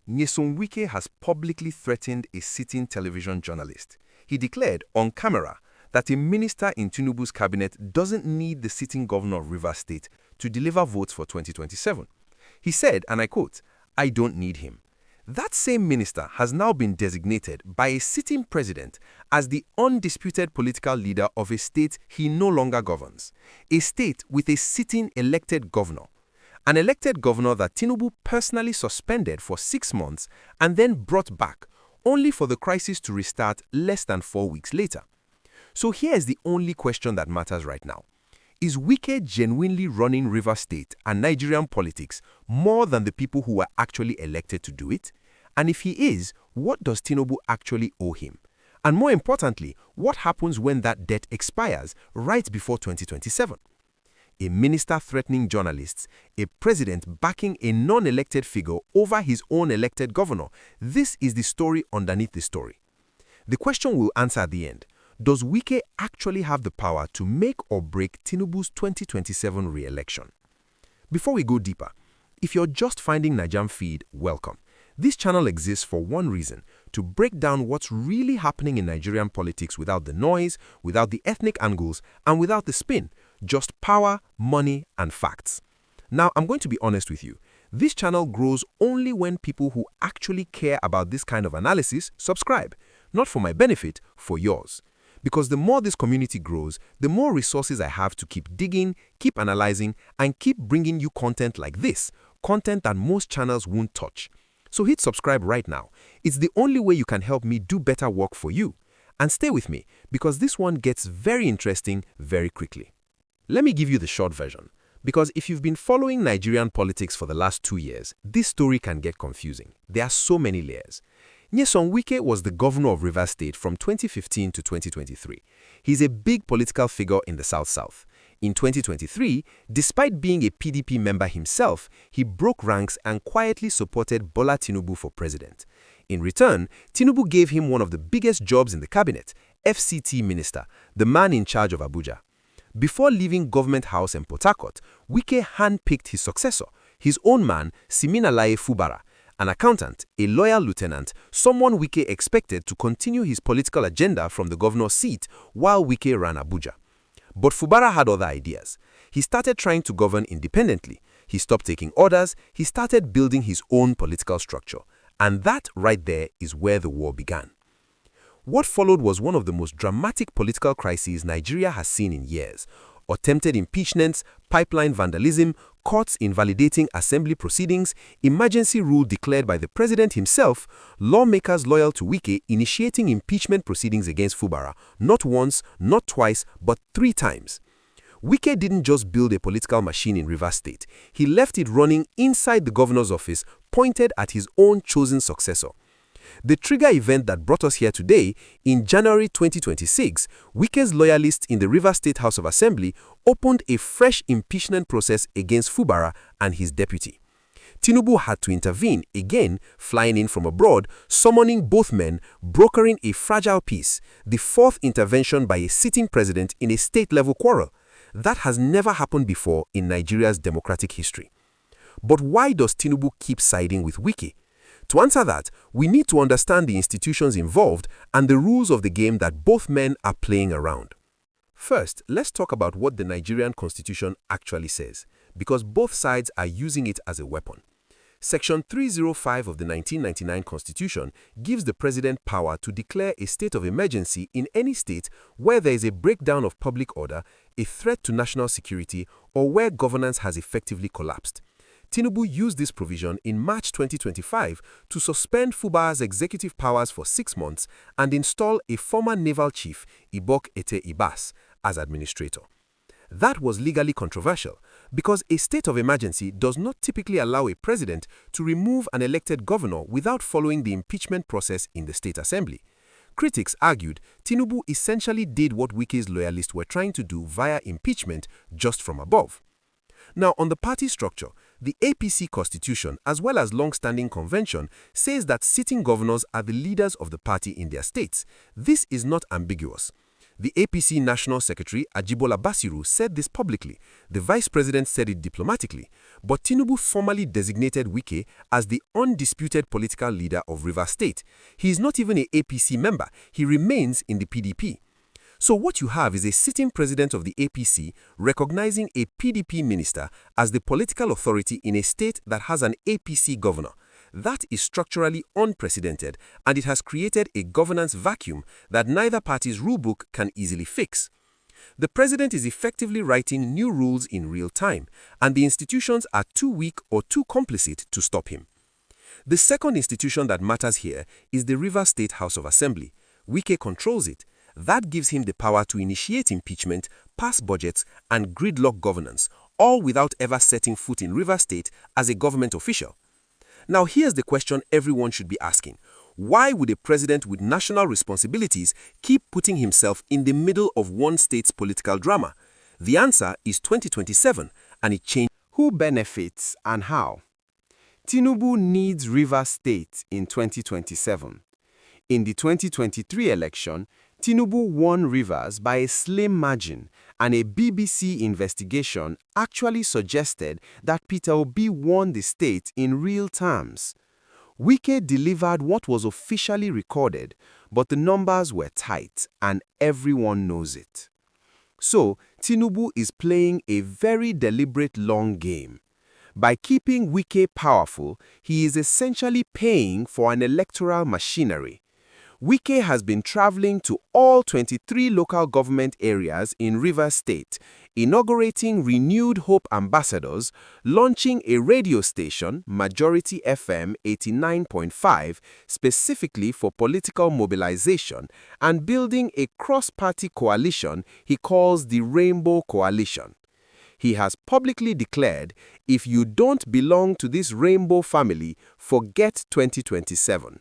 Nyesom Wike has publicly threatened a sitting television journalist. He declared on camera that a minister in Tinubu's cabinet doesn't need the sitting governor of Rivers State to deliver votes for 2027. He said, and I quote, "I don't need him." That same minister has now been designated by a sitting president as the undisputed political leader of a state he no longer governs, a state with a sitting elected governor. An elected governor that Tinubu personally suspended for 6 months and then brought back, only for the crisis to restart less than 4 weeks later. So here is the only question that matters right now. Is Wike genuinely running Rivers State and Nigerian politics more than the people who were actually elected to do it? And if he is, what does Tinubu actually owe him? And more importantly, what happens when that debt expires right before 2027? A minister threatening journalists, a president backing a non-elected figure over his own elected governor. This is the story underneath the story. The question we'll answer at the end. Does Wike actually have the power to make or break Tinubu's 2027 re-election? Before we go deeper, if you're just finding Nigerian Feed, welcome. This channel exists for one reason, to break down what's really happening in Nigerian politics without the noise, without the ethnic angles, and without the spin. Just power, money, and facts. Now, I'm going to be honest with you. This channel grows only when people who actually care about this kind of analysis subscribe. Not for my benefit, for yours. Because the more this community grows, the more resources I have to keep digging, keep analyzing, and keep bringing you content like this, content that most channels won't touch. So hit subscribe right now. It's the only way you can help me do better work for you. And stay with me, because this one gets very interesting very quickly. Let me give you the short version, because if you've been following Nigerian politics for the last 2 years, this story can get confusing. There are so many layers. Nyesom Wike was the governor of Rivers State from 2015 to 2023. He's a big political figure in the South-South. In 2023, despite being a PDP member himself, he broke ranks and quietly supported Bola Tinubu for president. In return, Tinubu gave him one of the biggest jobs in the cabinet, FCT minister, the man in charge of Abuja. Before leaving Government House in Port Harcourt, Wike handpicked his successor, his own man, Siminalayi Fubara, an accountant, a loyal lieutenant, someone Wike expected to continue his political agenda from the governor's seat while Wike ran Abuja. But Fubara had other ideas. He started trying to govern independently. He stopped taking orders. He started building his own political structure. And that right there is where the war began. What followed was one of the most dramatic political crises Nigeria has seen in years. Attempted impeachments, pipeline vandalism, courts invalidating assembly proceedings, emergency rule declared by the president himself, lawmakers loyal to Wike initiating impeachment proceedings against Fubara, not once, not twice, but 3 times. Wike didn't just build a political machine in Rivers State. He left it running inside the governor's office, pointed at his own chosen successor. The trigger event that brought us here today, in January 2026, Wike's loyalists in the Rivers State House of Assembly opened a fresh impeachment process against Fubara and his deputy. Tinubu had to intervene, again flying in from abroad, summoning both men, brokering a fragile peace, the 4th intervention by a sitting president in a state-level quarrel. That has never happened before in Nigeria's democratic history. But why does Tinubu keep siding with Wike? To answer that, we need to understand the institutions involved and the rules of the game that both men are playing around. First, let's talk about what the Nigerian constitution actually says, because both sides are using it as a weapon. Section 305 of the 1999 Constitution gives the president power to declare a state of emergency in any state where there is a breakdown of public order, a threat to national security, or where governance has effectively collapsed. Tinubu used this provision in March 2025 to suspend Fubara's executive powers for 6 months and install a former naval chief, Ibok Ete Ibas, as administrator. That was legally controversial because a state of emergency does not typically allow a president to remove an elected governor without following the impeachment process in the state assembly. Critics argued Tinubu essentially did what Wike's loyalists were trying to do via impeachment just from above. Now, on the party structure, the APC constitution, as well as long-standing convention, says that sitting governors are the leaders of the party in their states. This is not ambiguous. The APC National Secretary Ajibola Basiru said this publicly. The Vice President said it diplomatically. But Tinubu formally designated Wike as the undisputed political leader of Rivers State. He is not even an APC member. He remains in the PDP. So what you have is a sitting president of the APC recognizing a PDP minister as the political authority in a state that has an APC governor. That is structurally unprecedented, and it has created a governance vacuum that neither party's rulebook can easily fix. The president is effectively writing new rules in real time, and the institutions are too weak or too complicit to stop him. The second institution that matters here is the Rivers State House of Assembly. Wike controls it. That gives him the power to initiate impeachment, pass budgets, and gridlock governance, all without ever setting foot in Rivers State as a government official. Now here's the question everyone should be asking. Why would a president with national responsibilities keep putting himself in the middle of one state's political drama? The answer is 2027, and it changes. Who benefits and how? Tinubu needs Rivers State in 2027. In the 2023 election, Tinubu won Rivers by a slim margin, and a BBC investigation actually suggested that Peter Obi won the state in real terms. Wike delivered what was officially recorded, but the numbers were tight, and everyone knows it. So, Tinubu is playing a very deliberate long game. By keeping Wike powerful, he is essentially paying for an electoral machinery. Wike has been traveling to all 23 local government areas in Rivers State, inaugurating renewed hope ambassadors, launching a radio station, Majority FM 89.5, specifically for political mobilization, and building a cross-party coalition he calls the Rainbow Coalition. He has publicly declared, if you don't belong to this rainbow family, forget 2027.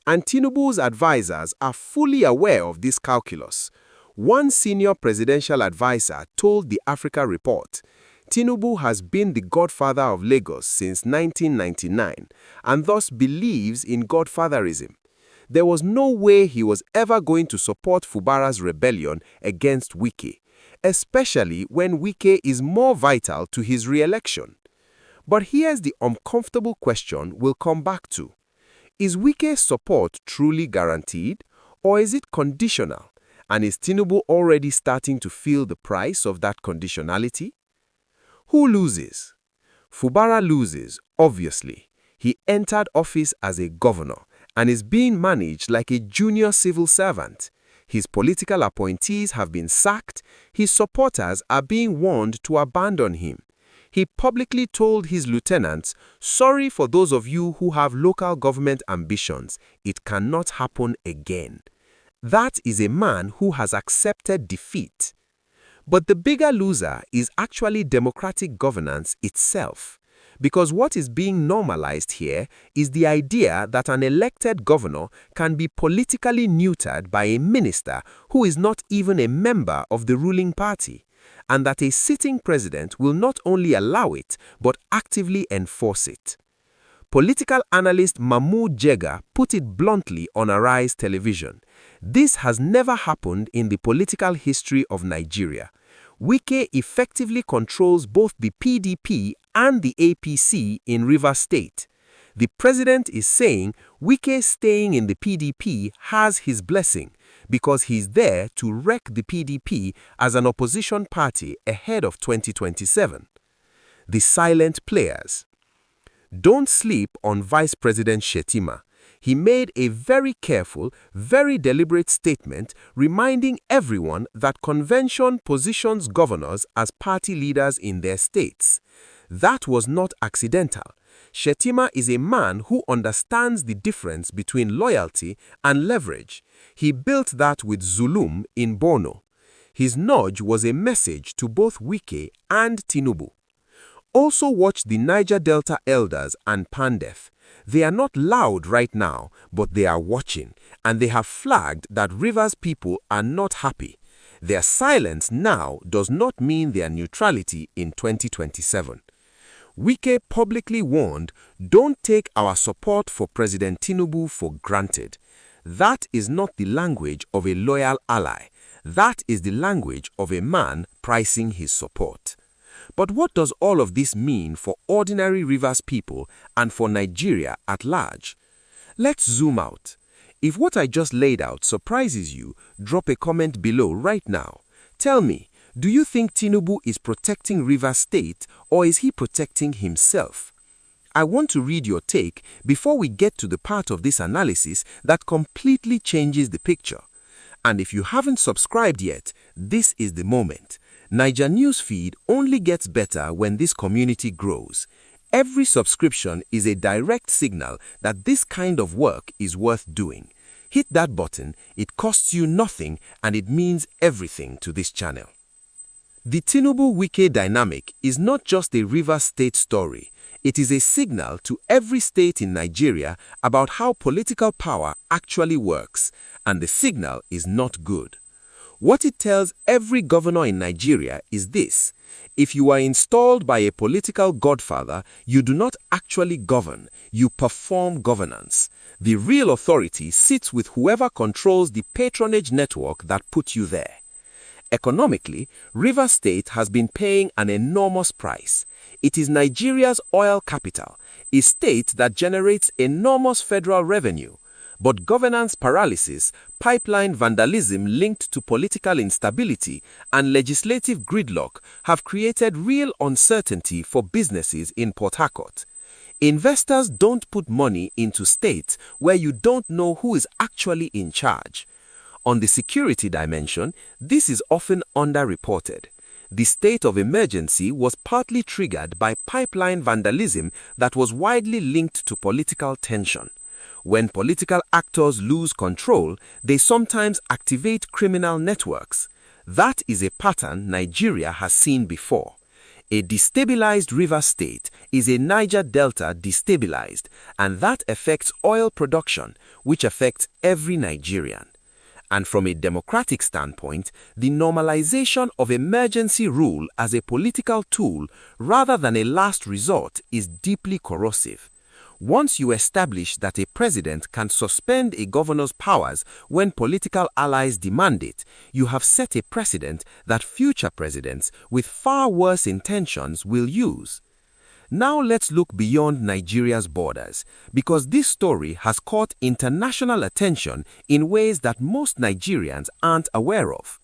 And Tinubu's advisors are fully aware of this calculus. One senior presidential advisor told the Africa Report, Tinubu has been the godfather of Lagos since 1999 and thus believes in godfatherism. There was no way he was ever going to support Fubara's rebellion against Wike, especially when Wike is more vital to his re-election. But here's the uncomfortable question we'll come back to. Is Wike's support truly guaranteed, or is it conditional? And is Tinubu already starting to feel the price of that conditionality? Who loses? Fubara loses, obviously. He entered office as a governor and is being managed like a junior civil servant. His political appointees have been sacked. His supporters are being warned to abandon him. He publicly told his lieutenants, sorry for those of you who have local government ambitions, it cannot happen again. That is a man who has accepted defeat. But the bigger loser is actually democratic governance itself. Because what is being normalized here is the idea that an elected governor can be politically neutered by a minister who is not even a member of the ruling party, and that a sitting president will not only allow it, but actively enforce it. Political analyst Mahmoud Jega put it bluntly on Arise television. This has never happened in the political history of Nigeria. Wike effectively controls both the PDP and the APC in Rivers State. The president is saying Wike staying in the PDP has his blessing because he's there to wreck the PDP as an opposition party ahead of 2027. The silent players. Don't sleep on Vice President Shettima. He made a very careful, very deliberate statement reminding everyone that convention positions governors as party leaders in their states. That was not accidental. Shettima is a man who understands the difference between loyalty and leverage. He built that with Zulum in Borno. His nudge was a message to both Wike and Tinubu. Also watch the Niger Delta elders and Pandef. They are not loud right now, but they are watching, and they have flagged that Rivers people are not happy. Their silence now does not mean their neutrality in 2027. Wike publicly warned, don't take our support for President Tinubu for granted. That is not the language of a loyal ally. That is the language of a man pricing his support. But what does all of this mean for ordinary Rivers people and for Nigeria at large? Let's zoom out. If what I just laid out surprises you, drop a comment below right now. Tell me, do you think Tinubu is protecting Rivers State or is he protecting himself? I want to read your take before we get to the part of this analysis that completely changes the picture. And if you haven't subscribed yet, this is the moment. Niger Newsfeed only gets better when this community grows. Every subscription is a direct signal that this kind of work is worth doing. Hit that button, it costs you nothing and it means everything to this channel. The Tinubu-Wike dynamic is not just a Rivers State story. It is a signal to every state in Nigeria about how political power actually works, and the signal is not good. What it tells every governor in Nigeria is this: if you are installed by a political godfather, you do not actually govern, you perform governance. The real authority sits with whoever controls the patronage network that put you there. Economically, Rivers State has been paying an enormous price. It is Nigeria's oil capital, a state that generates enormous federal revenue. But governance paralysis, pipeline vandalism linked to political instability, and legislative gridlock have created real uncertainty for businesses in Port Harcourt. Investors don't put money into states where you don't know who is actually in charge. On the security dimension, this is often underreported. The state of emergency was partly triggered by pipeline vandalism that was widely linked to political tension. When political actors lose control, they sometimes activate criminal networks. That is a pattern Nigeria has seen before. A destabilized River State is a Niger Delta destabilized, and that affects oil production, which affects every Nigerian. And from a democratic standpoint, the normalization of emergency rule as a political tool rather than a last resort is deeply corrosive. Once you establish that a president can suspend a governor's powers when political allies demand it, you have set a precedent that future presidents with far worse intentions will use. Now let's look beyond Nigeria's borders, because this story has caught international attention in ways that most Nigerians aren't aware of.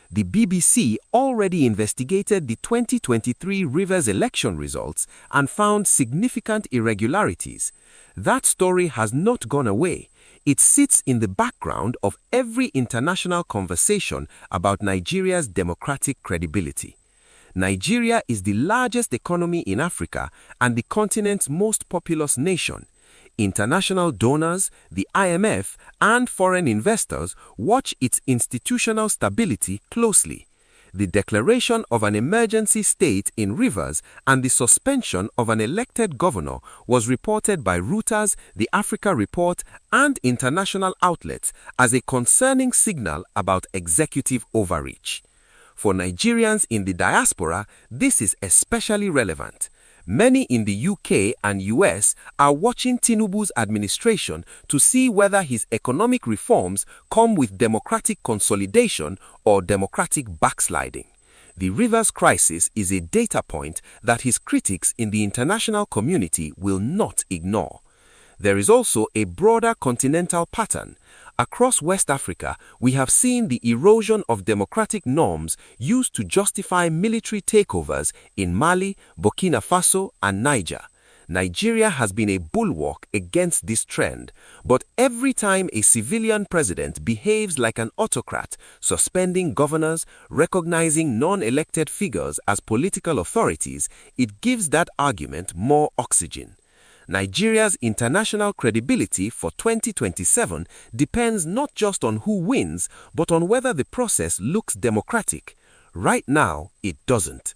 The BBC already investigated the 2023 Rivers election results and found significant irregularities. That story has not gone away. It sits in the background of every international conversation about Nigeria's democratic credibility. Nigeria is the largest economy in Africa and the continent's most populous nation. International donors, the IMF, and foreign investors watch its institutional stability closely. The declaration of an emergency state in Rivers and the suspension of an elected governor was reported by Reuters, the Africa Report, and international outlets as a concerning signal about executive overreach. For Nigerians in the diaspora, this is especially relevant. Many in the UK and US are watching Tinubu's administration to see whether his economic reforms come with democratic consolidation or democratic backsliding. The Rivers crisis is a data point that his critics in the international community will not ignore. There is also a broader continental pattern. Across West Africa, we have seen the erosion of democratic norms used to justify military takeovers in Mali, Burkina Faso, and Niger. Nigeria has been a bulwark against this trend, but every time a civilian president behaves like an autocrat, suspending governors, recognizing non-elected figures as political authorities, it gives that argument more oxygen. Nigeria's international credibility for 2027 depends not just on who wins, but on whether the process looks democratic. Right now, it doesn't.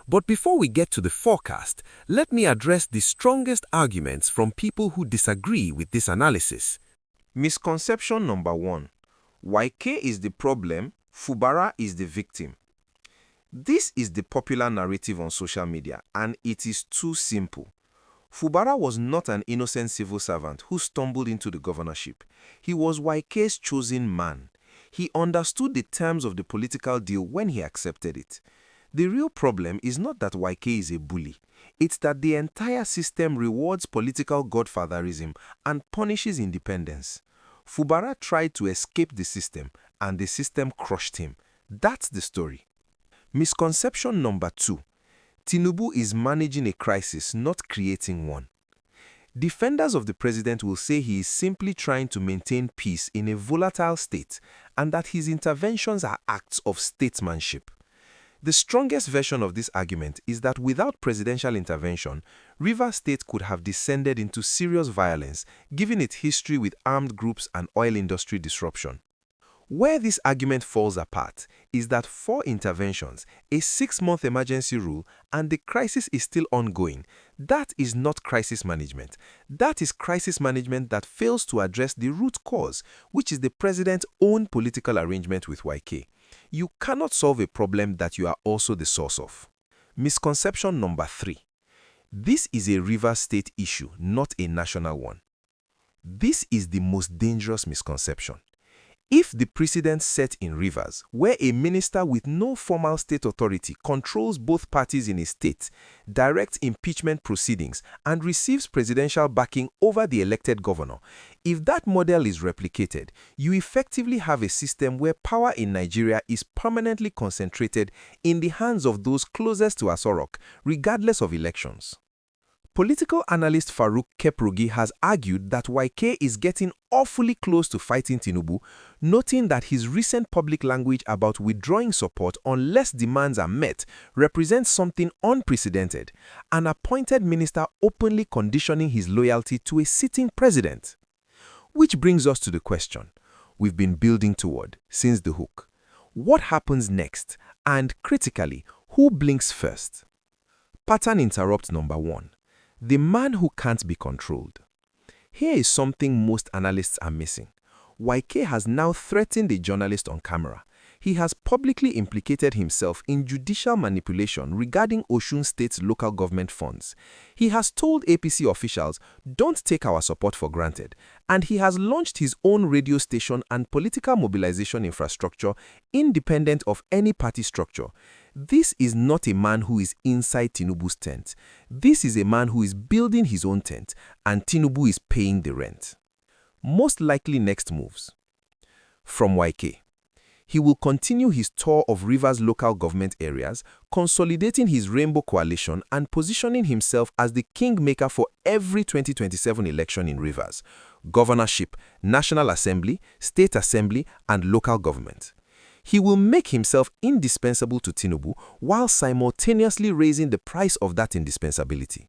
But before we get to the forecast, let me address the strongest arguments from people who disagree with this analysis. Misconception number 1. Wike is the problem, Fubara is the victim. This is the popular narrative on social media, and it is too simple. Fubara was not an innocent civil servant who stumbled into the governorship. He was Wike's chosen man. He understood the terms of the political deal when he accepted it. The real problem is not that Wike is a bully. It's that the entire system rewards political godfatherism and punishes independence. Fubara tried to escape the system, and the system crushed him. That's the story. Misconception number 2. Tinubu is managing a crisis, not creating one. Defenders of the president will say he is simply trying to maintain peace in a volatile state and that his interventions are acts of statesmanship. The strongest version of this argument is that without presidential intervention, Rivers State could have descended into serious violence, given its history with armed groups and oil industry disruption. Where this argument falls apart is that 4 interventions, a 6-month emergency rule, and the crisis is still ongoing. That is not crisis management. That is crisis management that fails to address the root cause, which is the president's own political arrangement with Wike. You cannot solve a problem that you are also the source of. Misconception number 3. This is a Rivers State issue, not a national one. This is the most dangerous misconception. If the precedent set in Rivers, where a minister with no formal state authority controls both parties in a state, directs impeachment proceedings, and receives presidential backing over the elected governor, if that model is replicated, you effectively have a system where power in Nigeria is permanently concentrated in the hands of those closest to Asorok, regardless of elections. Political analyst Farouk Keprogi has argued that Wike is getting awfully close to fighting Tinubu, noting that his recent public language about withdrawing support unless demands are met represents something unprecedented, an appointed minister openly conditioning his loyalty to a sitting president. Which brings us to the question we've been building toward since the hook. What happens next? And critically, who blinks first? Pattern interrupt number 1. The man who can't be controlled. Here is something most analysts are missing. Wike has now threatened a journalist on camera. He has publicly implicated himself in judicial manipulation regarding Osun State's local government funds. He has told APC officials, "Don't take our support for granted," and he has launched his own radio station and political mobilization infrastructure independent of any party structure. This is not a man who is inside Tinubu's tent. This is a man who is building his own tent, and Tinubu is paying the rent. Most likely next moves. From Wike. He will continue his tour of Rivers local government areas, consolidating his Rainbow Coalition and positioning himself as the kingmaker for every 2027 election in Rivers: governorship, National Assembly, State Assembly, and local government. He will make himself indispensable to Tinubu while simultaneously raising the price of that indispensability.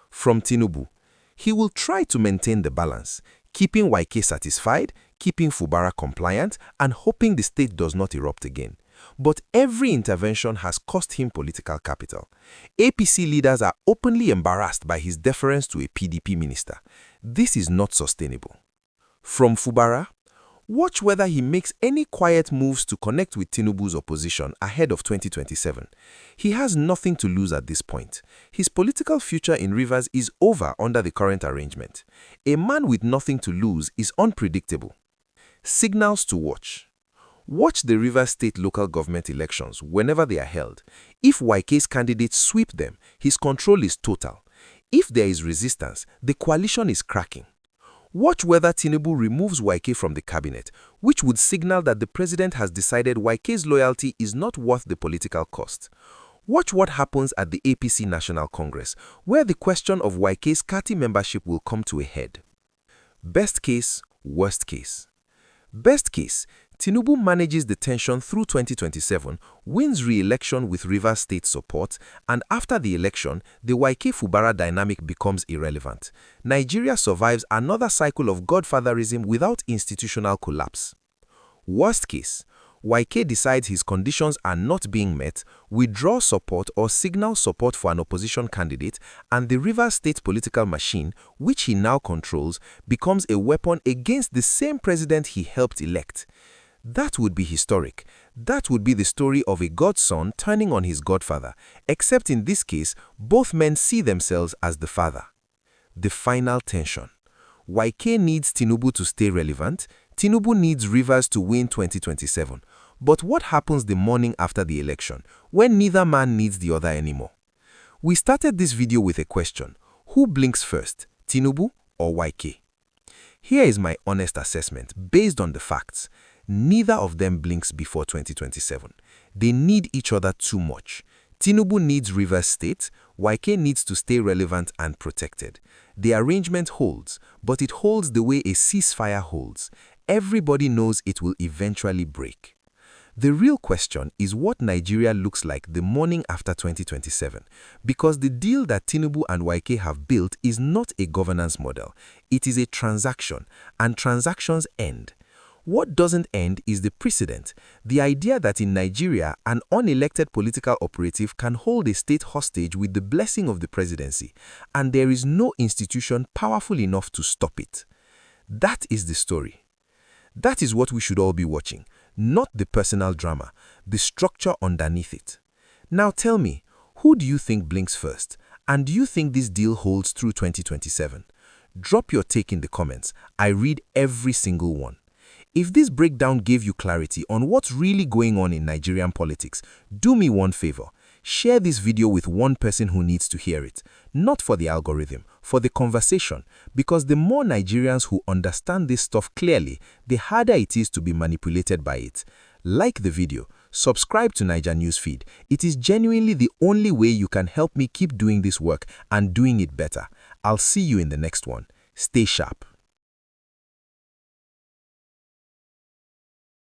From Tinubu, he will try to maintain the balance, keeping Wike satisfied, keeping Fubara compliant, and hoping the state does not erupt again. But every intervention has cost him political capital. APC leaders are openly embarrassed by his deference to a PDP minister. This is not sustainable. From Fubara, watch whether he makes any quiet moves to connect with Tinubu's opposition ahead of 2027. He has nothing to lose at this point. His political future in Rivers is over under the current arrangement. A man with nothing to lose is unpredictable. Signals to watch. Watch the Rivers State local government elections whenever they are held. If Wike's candidates sweep them, his control is total. If there is resistance, the coalition is cracking. Watch whether Tinubu removes Wike from the cabinet, which would signal that the president has decided Wike's loyalty is not worth the political cost. Watch what happens at the APC National Congress, where the question of Wike's CARTI membership will come to a head. Best case, worst case. Best case, Tinubu manages the tension through 2027, wins re-election with Rivers State support, and after the election, the Wike-Fubara dynamic becomes irrelevant. Nigeria survives another cycle of godfatherism without institutional collapse. Worst case, Wike decides his conditions are not being met, withdraws support or signals support for an opposition candidate, and the Rivers State political machine, which he now controls, becomes a weapon against the same president he helped elect. That would be historic. That would be the story of a godson turning on his godfather, except in this case, both men see themselves as the father. The final tension. Wike needs Tinubu to stay relevant. Tinubu needs Rivers to win 2027. But what happens the morning after the election, when neither man needs the other anymore? We started this video with a question: who blinks first, Tinubu or Wike? Here is my honest assessment based on the facts. Neither of them blinks before 2027. They need each other too much. Tinubu needs Rivers State, Wike needs to stay relevant and protected. The arrangement holds, but it holds the way a ceasefire holds. Everybody knows it will eventually break. The real question is what Nigeria looks like the morning after 2027, because the deal that Tinubu and Wike have built is not a governance model. It is a transaction, and transactions end. What doesn't end is the precedent, the idea that in Nigeria, an unelected political operative can hold a state hostage with the blessing of the presidency, and there is no institution powerful enough to stop it. That is the story. That is what we should all be watching, not the personal drama, the structure underneath it. Now tell me, who do you think blinks first? And do you think this deal holds through 2027? Drop your take in the comments. I read every single one. If this breakdown gave you clarity on what's really going on in Nigerian politics, do me one favor. Share this video with one person who needs to hear it. Not for the algorithm, for the conversation. Because the more Nigerians who understand this stuff clearly, the harder it is to be manipulated by it. Like the video. Subscribe to Niger Newsfeed. It is genuinely the only way you can help me keep doing this work and doing it better. I'll see you in the next one. Stay sharp.